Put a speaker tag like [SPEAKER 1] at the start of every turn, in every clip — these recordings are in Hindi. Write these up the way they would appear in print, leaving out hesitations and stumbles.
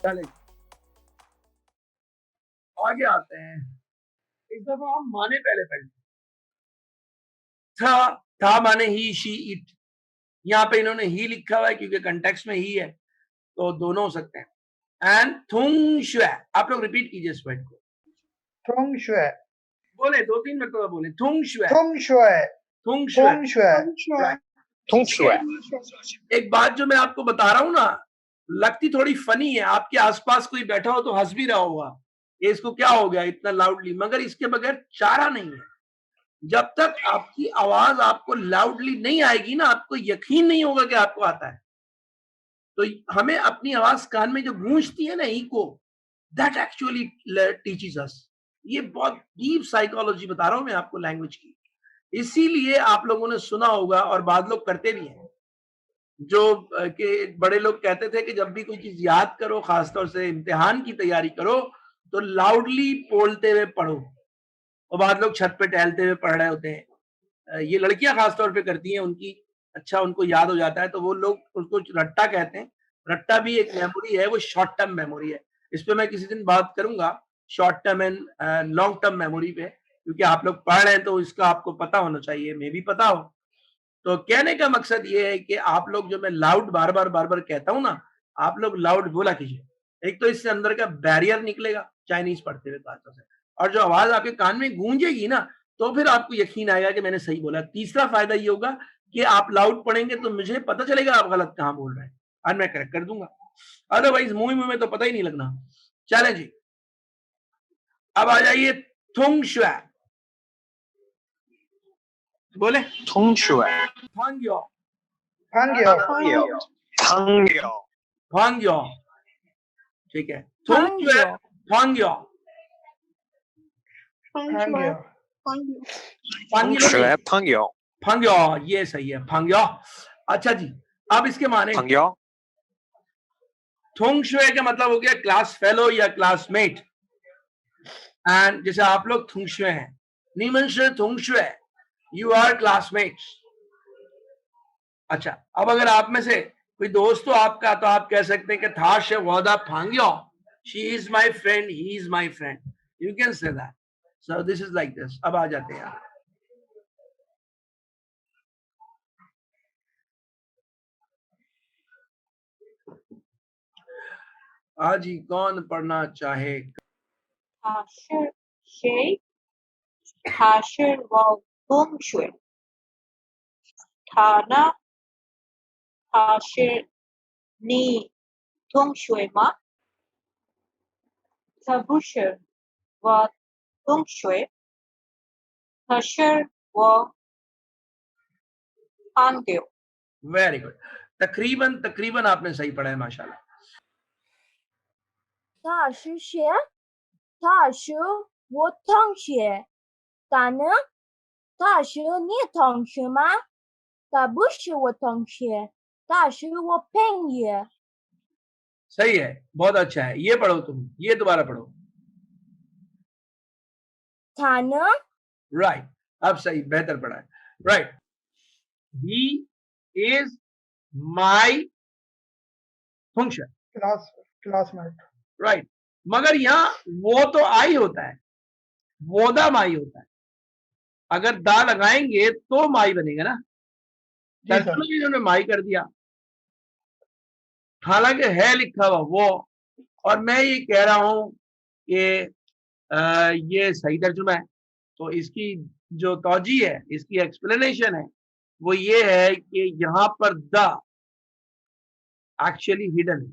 [SPEAKER 1] चले आगे आते हैं। इस दफा हम माने पहले पढ़ था माने ही, शी, इट। यहाँ पे इन्होंने ही लिखा हुआ है क्योंकि कंटेक्स्ट में ही है, तो दोनों हो सकते हैं। एंड थुंग शुए, आप लोग रिपीट कीजिए इस वर्ड को।
[SPEAKER 2] थुंग शुए,
[SPEAKER 1] बोले 2-3 मरतबा बोले, थुंग शुए,
[SPEAKER 2] थुंग शुए,
[SPEAKER 1] थुंग शुए।
[SPEAKER 2] थुंग शुए,
[SPEAKER 1] राइट।
[SPEAKER 3] थुंग शुए।
[SPEAKER 1] एक बात जो मैं आपको बता रहा हूं ना, लगती थोड़ी फनी है, आपके आसपास कोई बैठा हो तो हंस भी रहा होगा, ये इसको क्या हो गया इतना लाउडली, मगर इसके बगैर चारा नहीं है। जब तक आपकी आवाज आपको लाउडली नहीं आएगी ना, आपको यकीन नहीं होगा कि आपको आता है। तो हमें अपनी आवाज कान में जो गूंजती है ना, echo, that actually teaches us. ये बहुत डीप साइकोलॉजी बता रहा हूं मैं आपको लैंग्वेज की। इसीलिए आप लोगों ने सुना होगा और बाद लोग करते भी हैं, जो कि बड़े लोग कहते थे कि जब भी कोई चीज याद करो, खासतौर से इम्तिहान की तैयारी करो, तो लाउडली बोलते हुए पढ़ो। और बाद लोग छत पे टहलते हुए पढ़ रहे होते हैं, ये लड़कियां खासतौर पे करती हैं, उनकी अच्छा उनको याद हो जाता है, तो वो लोग उसको रट्टा कहते हैं। रट्टा भी एक मेमोरी है, वो शॉर्ट टर्म मेमोरी है। इस पे मैं किसी दिन बात करूंगा, short term and long term memory पे, क्योंकि आप लोग पढ़ रहे हैं तो इसका आपको पता होना चाहिए, मे भी पता हो। तो कहने का मकसद ये है कि आप लोग, जो मैं लाउड बार बार कहता हूं ना, आप लोग लाउड बोला कीजिए। एक तो इससे अंदर का बैरियर निकलेगा चाइनीज पढ़ते हुए खासतौर से, और जो आवाज आपके कान में गूंजेगी ना, तो फिर आपको यकीन आएगा कि मैंने सही बोला। तीसरा फायदा ये होगा कि आप लाउड पढ़ेंगे तो मुझे पता चलेगा आप गलत कहां बोल रहे हैं, और मैं करेक्ट कर दूंगा। अदरवाइज मुंह में तो पता ही नहीं लगना। चले जी, अब आ जाइए थुंग शुआ। बोले
[SPEAKER 3] थुंग शुए।
[SPEAKER 1] फांग्यो,
[SPEAKER 2] फांग्यो,
[SPEAKER 3] फांग्यो।
[SPEAKER 1] फांग्यो, ठीक है। थुंग शुआ, फांग्यो,
[SPEAKER 2] फांग्यो,
[SPEAKER 3] थुंग
[SPEAKER 1] फांग्यो नहीं,
[SPEAKER 3] शुए फांग्यो।
[SPEAKER 1] फांग्यो, ये सही है, फांग्यो। अच्छा जी, अब इसके माने।
[SPEAKER 3] फांग्यो।
[SPEAKER 1] थुंग शुए का मतलब हो गया क्लास फेलो या क्लासमेट। एंड जैसे आप लोग थुंग शुए हैं, नीमन से थुंग शुए, यू आर क्लासमेट्स। अच्छा, अब अगर आप में से कोई दोस्त हो आपका, तो आप कह सकते हैं कि था शे वादा फांग्यो, she is my friend, he is my friend, you can say that. So this is like this. अब आ जाते हैं आज ही कौन पढ़ना चाहे।
[SPEAKER 4] Haşır şey, haşır val bumşue. Tana haşır ni tungşue ma. Tabuşır va tungşue. Haşır va andeo.
[SPEAKER 1] Very good, तकरीबन तकरीबन आपने सही पढ़ा है, माशाल्लाह।
[SPEAKER 5] 他是谁？他是我同学。他呢？他是你同学吗？他不是我同学，他是我朋友。
[SPEAKER 1] सही है, बहुत अच्छा है। ये पढ़ो तुम, ये दोबारा पढ़ो।
[SPEAKER 5] 他呢？
[SPEAKER 1] राइट, अब सही, बेहतर पढ़ा है। Right, he is my function,
[SPEAKER 2] classmate.
[SPEAKER 1] Right. मगर यहाँ वो तो आई होता है, वो दा माई होता है। अगर दा लगाएंगे तो माई बनेगा ना, तर्जुमे में इन्होंने माई कर दिया, हालांकि है लिखा हुआ वो। और मैं ये कह रहा हूं कि ये सही तर्जुमा है। तो इसकी जो तौजी है, इसकी एक्सप्लेनेशन है, वो ये है कि यहां पर द एक्चुअली हिडन है।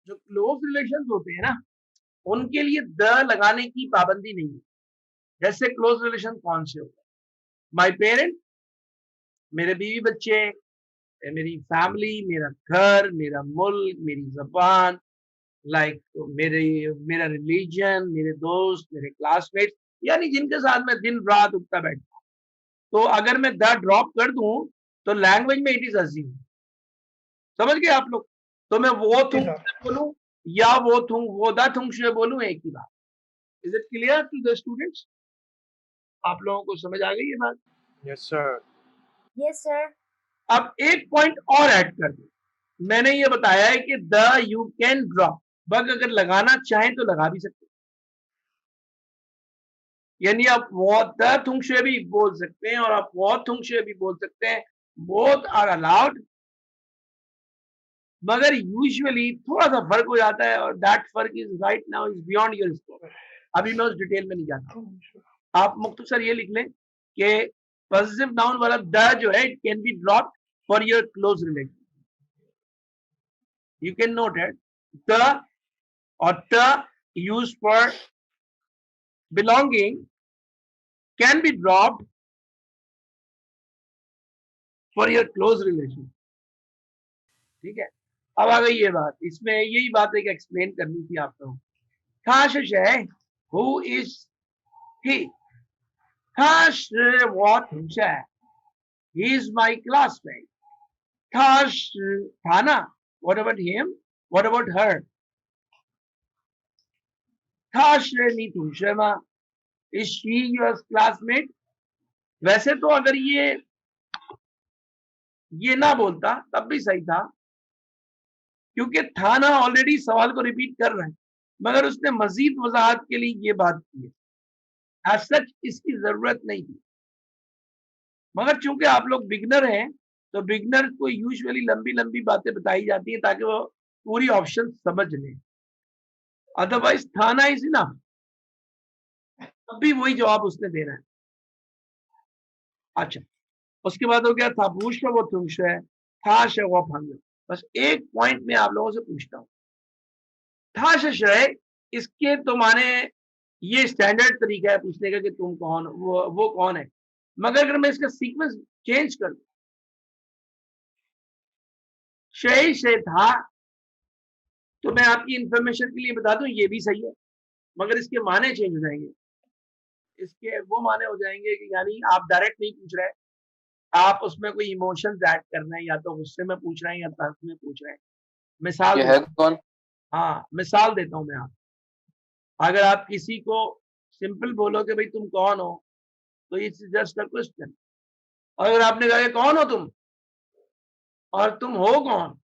[SPEAKER 1] जो क्लोज रिलेशंस होते हैं ना, उनके लिए द लगाने की पाबंदी नहीं है। जैसे क्लोज रिलेशन कौन से होते हैं? माई पेरेंट, मेरे बीवी बच्चे, मेरी फैमिली, मेरा घर, मेरा मुल्क, मेरी जबान, लाइक मेरा रिलीजन, मेरे दोस्त, मेरे क्लासमेट, यानी जिनके साथ मैं दिन रात उठता बैठता हूं। तो अगर मैं द ड्रॉप कर दूं तो लैंग्वेज में इट इज अजीम। समझ गए आप लोग? तो मैं वो थूं बोलूं या वो थूं, वो दा थूं से बोलूं, एक ही बात। Is it clear to the students? आप लोगों को समझ आ गई ये बात?
[SPEAKER 3] Yes sir.
[SPEAKER 5] Yes sir.
[SPEAKER 1] अब एक पॉइंट और ऐड कर दूं। मैंने ये बताया है कि the you can drop, bug अगर लगाना चाहें तो लगा भी सकते हैं, यानी आप वो द थुंगशे भी बोल सकते हैं और आप वो थुंगशे भी बोल सकते हैं, बोथ आर अलाउड, मगर यूजुअली थोड़ा सा फर्क हो जाता है और दैट फर्क is right now is beyond your scope. अभी मैं उस डिटेल में नहीं जाता। आप मुख्तसर ये लिख लें कि पॉजिटिव नाउन वाला द जो है it can be dropped for your close relative. You can note it. The or the used for belonging can be dropped for your close relation. ठीक है, अब आ गई ये बात, इसमें यही बात एक एक्सप्लेन करनी थी आपको। खाश है, who is he? खाश what है, he is my classmate. खाश थाना, what about him? What about her? खाश नी तुम Sharma, is she your classmate? वैसे तो अगर ये ना बोलता तब भी सही था, क्योंकि थाना ऑलरेडी सवाल को रिपीट कर रहा है, मगर उसने मजीद वजाहत के लिए ये बात की है। एज सच इसकी जरूरत नहीं थी, मगर चूंकि आप लोग बिगनर हैं तो बिगनर को यूजुअली लंबी लंबी बातें बताई जाती हैं ताकि वो पूरी ऑप्शन समझ लें, अदरवाइज थाना इज ना, तब भी वही जवाब उसने देना है। अच्छा, उसके बाद हो गया था बूश वो तुमश है, थाश है वो फंग। बस एक पॉइंट में आप लोगों से पूछता हूँ, थाश है इसके तो माने ये स्टैंडर्ड तरीका है पूछने का कि तुम कौन, वो कौन है, मगर अगर मैं इसका सीक्वेंस चेंज कर दूं, शे था, तो मैं आपकी इंफॉर्मेशन के लिए बता दूं ये भी सही है, मगर इसके माने चेंज हो जाएंगे। इसके वो माने हो जाएंगे कि यानी आप डायरेक्ट नहीं पूछ रहे, आप उसमें कोई इमोशंस ऐड करना है, या तो गुस्से में पूछ रहे हैं या तर्क में पूछ रहे हैं। मिसाल
[SPEAKER 3] है कौन?
[SPEAKER 1] हाँ, मिसाल देता हूं मैं आप, अगर आप किसी को सिंपल बोलो कि भाई तुम कौन हो, तो इट्स जस्ट अ क्वेश्चन। अगर आपने कहा कौन हो तुम, और तुम हो कौन,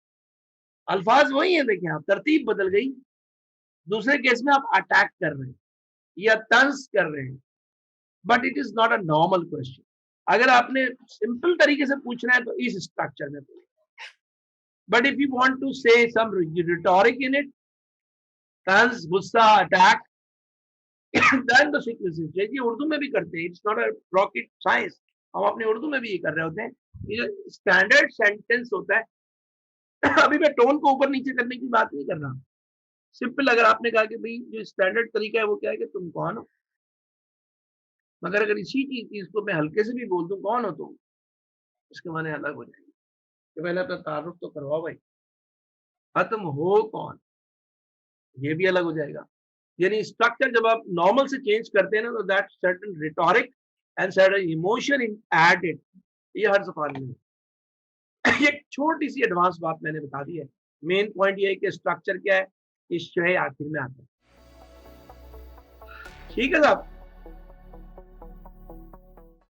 [SPEAKER 1] अल्फाज वही है, देखें आप तरतीब बदल गई। दूसरे केस में आप अटैक कर रहे हैं या तंज कर रहे हैं, but it is not a normal question. अगर आपने सिंपल तरीके से पूछना है तो इस स्ट्रक्चर में पूछें, but if you want to say some rhetoric in it, तंज, गुस्सा, attack, then the sequence is, ये उर्दू में भी करते हैं, it's not a rocket science, हम अपने उर्दू में भी ये कर रहे होते हैं। ये स्टैंडर्ड सेंटेंस होता है। अभी मैं टोन को ऊपर नीचे करने की बात नहीं कर रहा, सिंपल अगर आपने कहा कि भाई जो स्टैंडर्ड तरीका है वो क्या है कि तुम कौन हो, मगर अगर इसी चीज को मैं हल्के से भी बोल दूं कौन हो तुम, इसके माने अलग हो जाएंगे। तो पहले अपना तारुफ तो करवाओ भाई, हाँ तुम हो कौन, ये भी अलग हो जाएगा। यानी स्ट्रक्चर जब आप नॉर्मल से चेंज करते हैं ना, तो that certain rhetoric and certain emotion in added, ये हर सवाल में ये छोटी सी एडवांस बात मैंने बता दी है। मेन पॉइंट ये है कि स्ट्रक्चर क्या है, इस शय आखिर में आता है। ठीक है साहब,